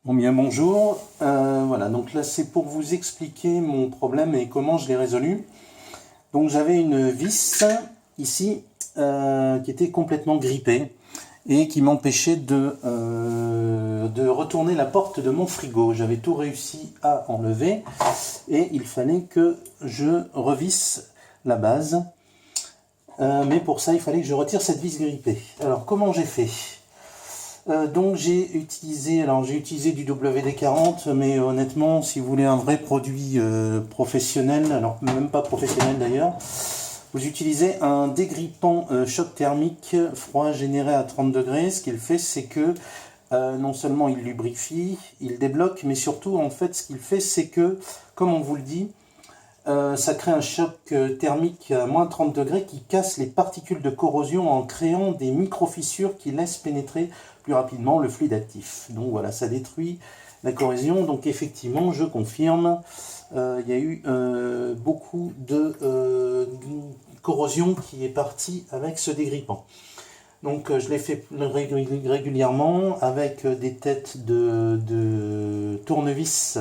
Bon bien bonjour, voilà donc là c'est pour vous expliquer mon problème et comment je l'ai résolu. Donc j'avais une vis ici qui était complètement grippée et qui m'empêchait de retourner la porte de mon frigo. J'avais tout réussi à enlever et il fallait que je revisse la base. Mais pour ça il fallait que je retire cette vis grippée. Alors comment j'ai fait ? Donc j'ai utilisé du WD-40, mais honnêtement, si vous voulez un vrai produit professionnel, alors même pas professionnel d'ailleurs, vous utilisez un dégrippant choc thermique froid généré à 30 degrés. Ce qu'il fait, c'est que non seulement il lubrifie, il débloque, mais surtout en fait ce qu'il fait, c'est que, comme on vous le dit, ça crée un choc thermique à moins 30 degrés qui casse les particules de corrosion en créant des micro-fissures qui laissent pénétrer plus rapidement le fluide actif. Donc voilà, ça détruit la corrosion. Donc effectivement, je confirme, il y a eu beaucoup de corrosion qui est partie avec ce dégrippant. Donc je l'ai fait régulièrement avec des têtes de tournevis.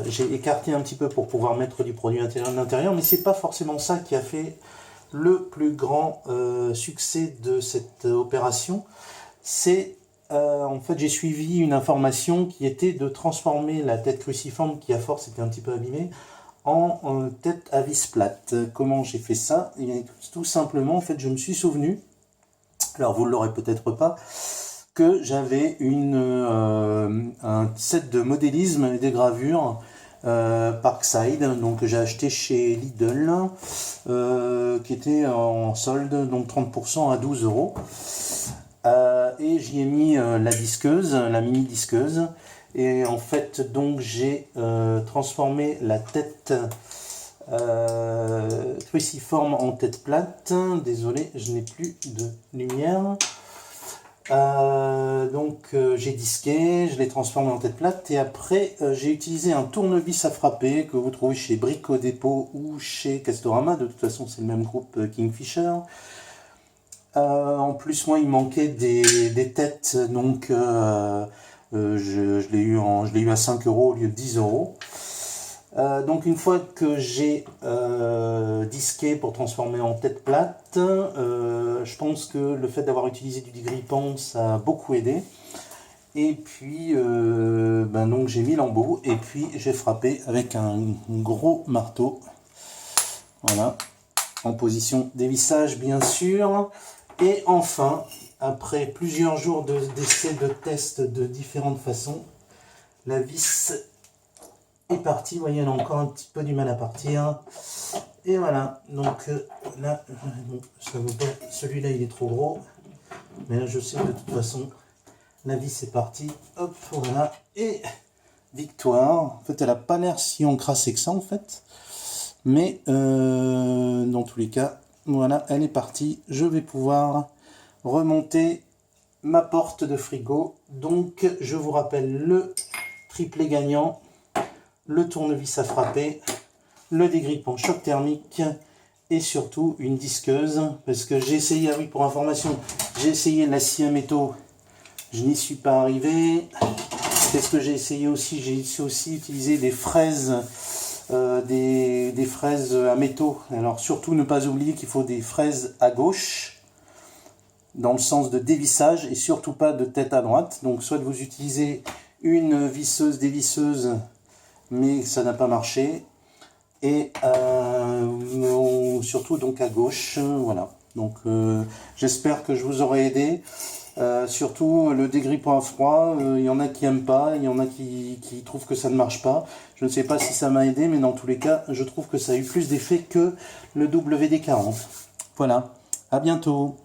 J'ai écarté un petit peu pour pouvoir mettre du produit à l'intérieur, mais c'est pas forcément ça qui a fait le plus grand succès de cette opération. C'est en fait j'ai suivi une information qui était de transformer la tête cruciforme qui à force était un petit peu abîmée en tête à vis plate. Comment j'ai fait ça? Et tout simplement en fait je me suis souvenu, alors vous ne l'aurez peut-être pas, que j'avais un set de modélisme et des gravures Parkside, donc que j'ai acheté chez Lidl, qui était en solde, donc 30% à 12 euros. Et j'y ai mis la disqueuse, la mini disqueuse, et en fait donc j'ai transformé la tête cruciforme en tête plate. Désolé, je n'ai plus de lumière. J'ai disqué, je l'ai transformé en tête plate et après j'ai utilisé un tournevis à frapper que vous trouvez chez Brico Dépôt ou chez Castorama. De toute façon c'est le même groupe Kingfisher. En plus moi il manquait des têtes, donc je l'ai eu à 5 euros au lieu de 10 euros. Donc une fois que j'ai disqué pour transformer en tête plate, je pense que le fait d'avoir utilisé du dégrippant ça a beaucoup aidé. Et puis donc j'ai mis l'embout et puis j'ai frappé avec un gros marteau. Voilà, en position dévissage bien sûr. Et enfin, après plusieurs jours d'essais, de tests de différentes façons, la vis est partie. Vous voyez, elle a encore un petit peu du mal à partir. Et voilà, donc là, bon, ça vaut pas, celui-là il est trop gros. Mais là je sais que de toute façon, la vis est partie. Hop, voilà. Et victoire. En fait, elle n'a pas l'air si encrassée que ça en fait. Mais dans tous les cas, voilà, elle est partie. Je vais pouvoir remonter ma porte de frigo. Donc, je vous rappelle le triplet gagnant, le tournevis à frapper, le dégrippant choc thermique et surtout une disqueuse. Parce que j'ai essayé, ah oui, pour information, j'ai essayé la scie à métaux. Je n'y suis pas arrivé. Qu'est-ce que j'ai essayé aussi? J'ai aussi utilisé des fraises. Des fraises à métaux. Alors surtout ne pas oublier qu'il faut des fraises à gauche dans le sens de dévissage et surtout pas de tête à droite. Donc soit vous utilisez une visseuse dévisseuse mais ça n'a pas marché et surtout donc à gauche. Voilà. Donc j'espère que je vous aurai aidé. Surtout le dégrippant à froid, il y en a qui n'aiment pas, il y en a qui trouvent que ça ne marche pas. Je ne sais pas si ça m'a aidé, mais dans tous les cas, je trouve que ça a eu plus d'effet que le WD-40. Voilà, à bientôt.